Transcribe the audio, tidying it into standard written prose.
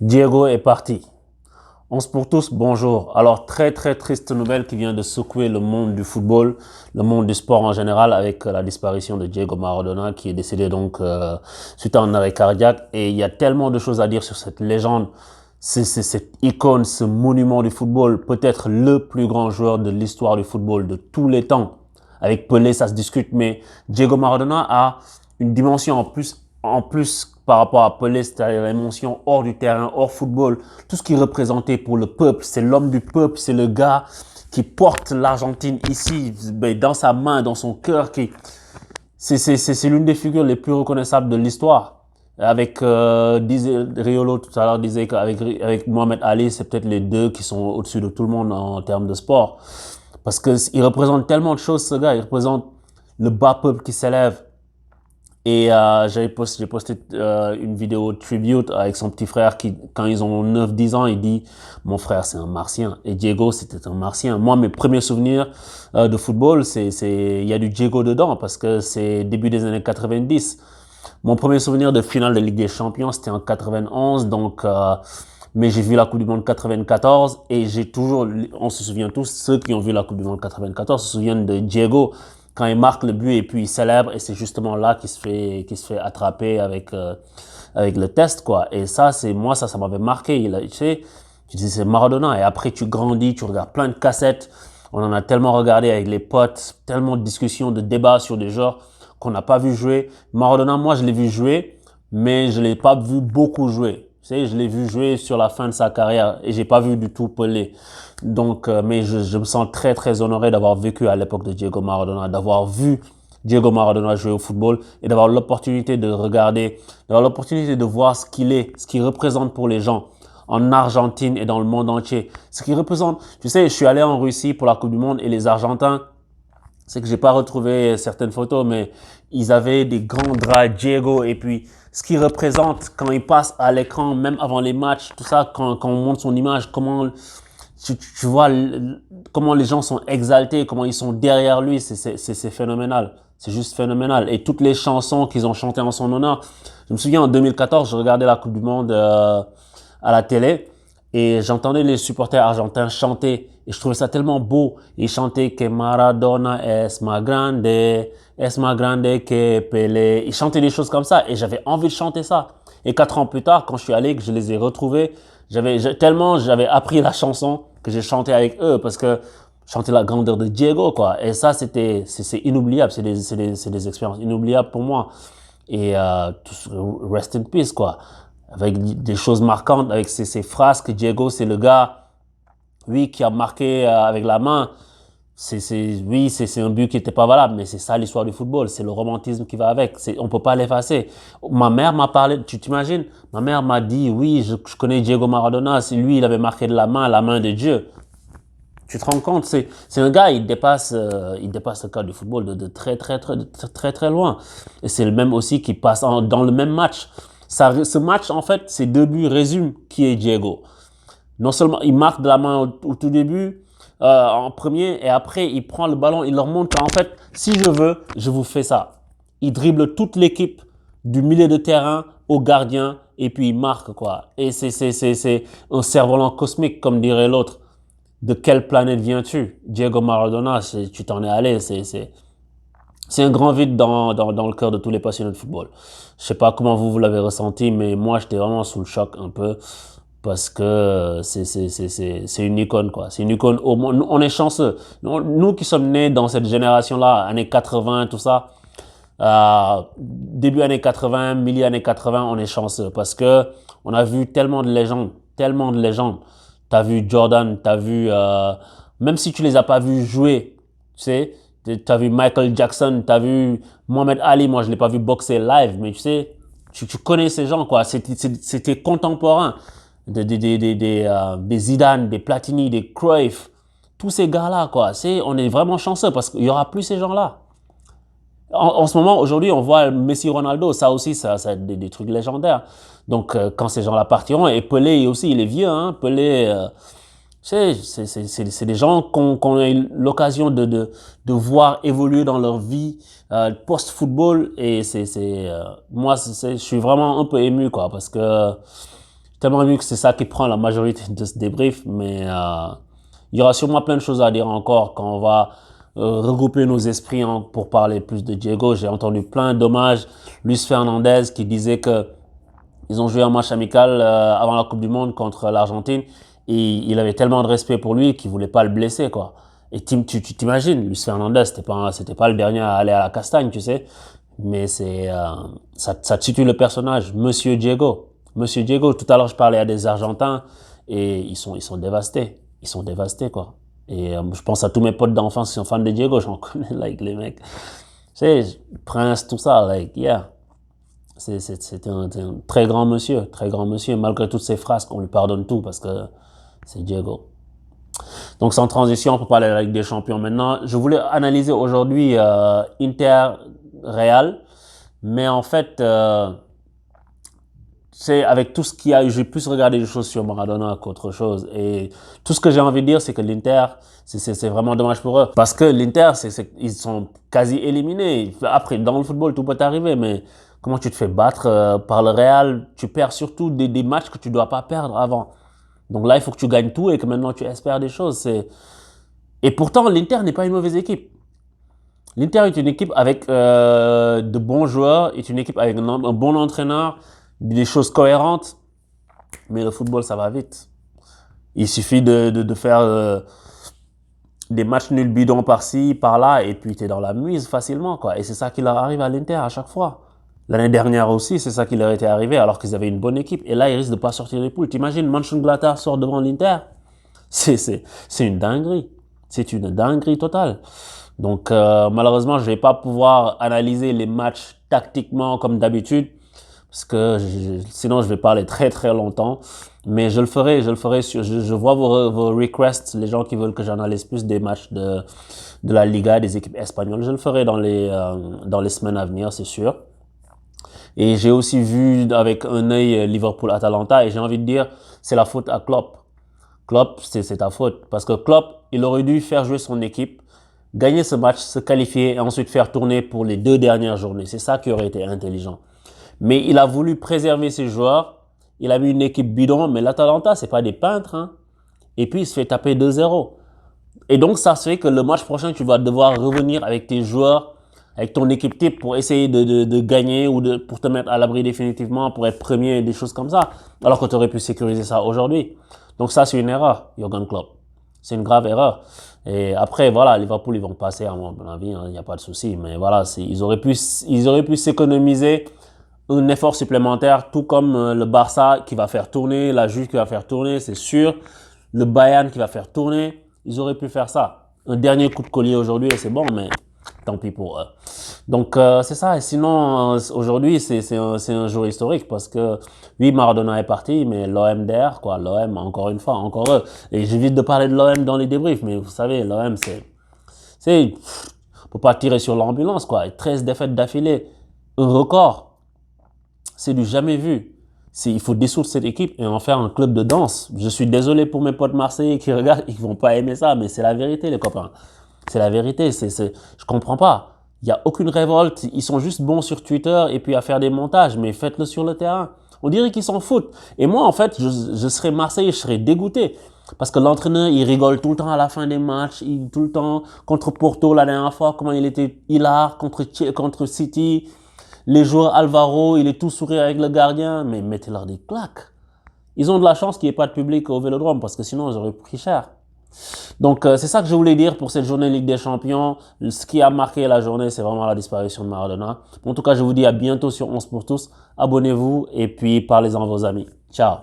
Diego est parti. On se pour tous, bonjour. Alors, très très triste nouvelle qui vient de secouer le monde du football, le monde du sport en général avec la disparition de Diego Maradona qui est décédé donc suite à un arrêt cardiaque. Et il y a tellement de choses à dire sur cette légende, c'est cette icône, ce monument du football, peut-être le plus grand joueur de l'histoire du football de tous les temps. Avec Pelé, ça se discute, mais Diego Maradona a une dimension en plus par rapport à Pelé, c'est-à-dire l'émotion hors du terrain, hors football, tout ce qu'il représentait pour le peuple, c'est l'homme du peuple, c'est le gars qui porte l'Argentine ici, dans sa main, dans son cœur, c'est l'une des figures les plus reconnaissables de l'histoire. Avec disait Riolo tout à l'heure disait qu'avec Mohamed Ali, c'est peut-être les deux qui sont au-dessus de tout le monde en termes de sport. Parce que il représente tellement de choses, ce gars. Il représente le bas peuple qui s'élève. Et j'ai posté une vidéo tribute avec son petit frère qui, quand ils ont 9 10 ans, il dit mon frère c'est un martien. Et Diego c'était un martien. Moi mes premiers souvenirs de football, il y a du Diego dedans parce que c'est début des années 90. Mon premier souvenir de finale de Ligue des Champions c'était en 91, donc mais j'ai vu la Coupe du Monde 94 et j'ai toujours, on se souvient tous, ceux qui ont vu la Coupe du Monde 94 se souviennent de Diego quand il marque le but et puis il célèbre et c'est justement là qu'il se fait attraper avec le test quoi. Et ça c'est moi ça m'avait marqué. Tu sais, tu dis c'est Maradona et après tu grandis, tu regardes plein de cassettes. On en a tellement regardé avec les potes, tellement de discussions, de débats sur des joueurs qu'on n'a pas vu jouer. Maradona, moi je l'ai vu jouer, mais je l'ai pas vu beaucoup jouer. Tu sais, je l'ai vu jouer sur la fin de sa carrière et j'ai pas vu du tout Pelé. Donc, mais je me sens très très honoré d'avoir vécu à l'époque de Diego Maradona, d'avoir vu Diego Maradona jouer au football et d'avoir l'opportunité de regarder, d'avoir l'opportunité de voir ce qu'il est, ce qu'il représente pour les gens en Argentine et dans le monde entier. Ce qu'il représente, tu sais, je suis allé en Russie pour la Coupe du Monde et les Argentins, c'est que j'ai pas retrouvé certaines photos, mais ils avaient des grands draps Diego et puis ce qu'il représente quand il passe à l'écran, même avant les matchs, tout ça, quand on montre son image, comment tu vois comment les gens sont exaltés, comment ils sont derrière lui, c'est phénoménal. C'est juste phénoménal. Et toutes les chansons qu'ils ont chantées en son honneur. Je me souviens en 2014, je regardais la Coupe du Monde à la télé et j'entendais les supporters argentins chanter et je trouvais ça tellement beau. Ils chantaient que Maradona es más grande que Pelé. Ils chantaient des choses comme ça et j'avais envie de chanter ça. Et 4 ans plus tard, quand je suis allé, que je les ai retrouvés, tellement j'avais appris la chanson que j'ai chanté avec eux parce que chanter la grandeur de Diego quoi. Et ça c'est inoubliable, c'est des expériences inoubliables pour moi. Et rest in peace quoi. Avec des choses marquantes, avec ces phrases que Diego c'est le gars, oui qui a marqué avec la main. Oui, c'est un but qui était pas valable, mais c'est ça l'histoire du football. C'est le romantisme qui va avec. On peut pas l'effacer. Ma mère m'a parlé, tu t'imagines? Ma mère m'a dit, oui, je connais Diego Maradona. C'est lui, il avait marqué de la main de Dieu. Tu te rends compte? C'est un gars, il dépasse le cadre du football de très, très, très, très, très loin. Et c'est le même aussi qui passe dans le même match. Ce match, en fait, ces deux buts résument qui est Diego. Non seulement il marque de la main au tout début, en premier, et après il prend le ballon, il leur montre qu'en fait, si je veux, je vous fais ça. Il dribble toute l'équipe du milieu de terrain au gardien et puis il marque quoi. Et c'est un cerf-volant cosmique comme dirait l'autre. De quelle planète viens-tu? Diego Maradona, tu t'en es allé. C'est un grand vide dans le cœur de tous les passionnés de football. Je sais pas comment vous l'avez ressenti, mais moi j'étais vraiment sous le choc un peu parce que c'est une icône quoi. C'est une icône. On est chanceux. Nous qui sommes nés dans cette génération-là, années 80, tout ça, début années 80, milieu années 80, on est chanceux parce que on a vu tellement de légendes, tellement de légendes. T'as vu Jordan, t'as vu même si tu les as pas vus jouer, tu sais, t'as vu Michael Jackson, t'as vu Mohamed Ali. Moi, je l'ai pas vu boxer live, mais tu sais, tu connais ces gens quoi. C'était contemporain des Zidane, des Platini, des Cruyff, tous ces gars-là quoi. On est vraiment chanceux parce qu'il y aura plus ces gens-là. En ce moment, aujourd'hui, on voit Messi, Ronaldo, ça aussi, ça des trucs légendaires. Donc, quand ces gens-là partiront, et Pelé aussi, il est vieux, hein, Pelé, c'est des gens qu'on a eu l'occasion de voir évoluer dans leur vie post-football, et moi, je suis vraiment un peu ému, quoi, parce que tellement ému que c'est ça qui prend la majorité de ce débrief, mais il y aura sûrement plein de choses à dire encore quand on va regrouper nos esprits pour parler plus de Diego. J'ai entendu plein d'hommages. Luis Fernandez qui disait que ils ont joué un match amical avant la Coupe du Monde contre l'Argentine et il avait tellement de respect pour lui qu'il voulait pas le blesser, quoi. Et tu t'imagines, Luis Fernandez, c'était pas le dernier à aller à la castagne, tu sais. Mais ça situe le personnage, Monsieur Diego. Monsieur Diego, tout à l'heure je parlais à des Argentins et ils sont dévastés. Ils sont dévastés, quoi. Et je pense à tous mes potes d'enfance qui sont fans de Diego, j'en connais, like, les mecs. Tu sais, Prince, tout ça, like, yeah. C'est un très grand monsieur, malgré toutes ses phrases, qu'on lui pardonne tout parce que c'est Diego. Donc sans transition, on peut parler de la Ligue des Champions maintenant. Je voulais analyser aujourd'hui Inter-Real, mais en fait, c'est avec tout ce qu'il y a eu, j'ai plus regardé des choses sur Maradona qu'autre chose. Et tout ce que j'ai envie de dire, c'est que l'Inter, c'est vraiment dommage pour eux. Parce que l'Inter, ils sont quasi éliminés. Après, dans le football, tout peut arriver, mais comment tu te fais battre par le Real? Tu perds surtout des matchs que tu dois pas perdre avant. Donc là, il faut que tu gagnes tout et que maintenant tu espères des choses. Et pourtant, l'Inter n'est pas une mauvaise équipe. L'Inter est une équipe avec de bons joueurs, est une équipe avec un bon entraîneur, des choses cohérentes. Mais le football, ça va vite. Il suffit de faire des matchs nuls bidons par-ci, par-là, et puis tu es dans la mise facilement, quoi. Et c'est ça qui leur arrive à l'Inter à chaque fois. L'année dernière aussi, c'est ça qui leur était arrivé alors qu'ils avaient une bonne équipe. Et là, ils risquent de pas sortir les poules. T'imagines, Mönchengladbach sort devant l'Inter. C'est une dinguerie. C'est une dinguerie totale. Donc, malheureusement, je vais pas pouvoir analyser les matchs tactiquement comme d'habitude. Parce que sinon, je vais parler très très longtemps. Mais je le ferai. Je vois vos requests, les gens qui veulent que j'analyse plus des matchs de la Liga, des équipes espagnoles. Je le ferai dans les semaines à venir, c'est sûr. Et j'ai aussi vu avec un œil Liverpool-Atalanta et j'ai envie de dire, c'est la faute à Klopp. Klopp, c'est ta faute. Parce que Klopp, il aurait dû faire jouer son équipe, gagner ce match, se qualifier et ensuite faire tourner pour les 2 dernières journées. C'est ça qui aurait été intelligent. Mais il a voulu préserver ses joueurs. Il a mis une équipe bidon, mais l'Atalanta, c'est pas des peintres, hein. Et puis, il se fait taper 2-0. Et donc, ça fait que le match prochain, tu vas devoir revenir avec tes joueurs, avec ton équipe type pour essayer de gagner ou pour te mettre à l'abri définitivement, pour être premier et des choses comme ça. Alors que tu aurais pu sécuriser ça aujourd'hui. Donc ça, c'est une erreur, Jürgen Klopp. C'est une grave erreur. Et après, voilà, Liverpool, ils vont passer, à mon avis, il n'y a pas de souci. Mais voilà, ils auraient pu s'économiser un effort supplémentaire, tout comme le Barça qui va faire tourner, la Juve qui va faire tourner, c'est sûr. Le Bayern qui va faire tourner. Ils auraient pu faire ça. Un dernier coup de collier aujourd'hui et c'est bon, mais tant pis pour eux. Donc c'est ça. Et sinon, aujourd'hui, c'est un jour historique parce que oui, Maradona est parti, mais l'OM derrière, quoi. L'OM, encore une fois, encore eux. Et j'évite de parler de l'OM dans les débriefs, mais vous savez, l'OM, on peut pas tirer sur l'ambulance, quoi. 13 défaites d'affilée, un record. C'est du jamais vu. Il faut dissoudre cette équipe et en faire un club de danse. Je suis désolé pour mes potes marseillais qui regardent, ils vont pas aimer ça, mais c'est la vérité, les copains. C'est la vérité. Je comprends pas. Il y a aucune révolte. Ils sont juste bons sur Twitter et puis à faire des montages, mais faites-le sur le terrain. On dirait qu'ils s'en foutent. Et moi, en fait, je serais Marseillais, je serais dégoûté. Parce que l'entraîneur, il rigole tout le temps à la fin des matchs, tout le temps contre Porto la dernière fois, comment il était hilar contre City. Les joueurs Alvaro, il est tout sourire avec le gardien, mais mettez-leur des claques. Ils ont de la chance qu'il n'y ait pas de public au Vélodrome, parce que sinon, ils auraient pris cher. Donc, c'est ça que je voulais dire pour cette journée Ligue des Champions. Ce qui a marqué la journée, c'est vraiment la disparition de Maradona. En tout cas, je vous dis à bientôt sur 11 pour tous. Abonnez-vous et puis parlez-en à vos amis. Ciao.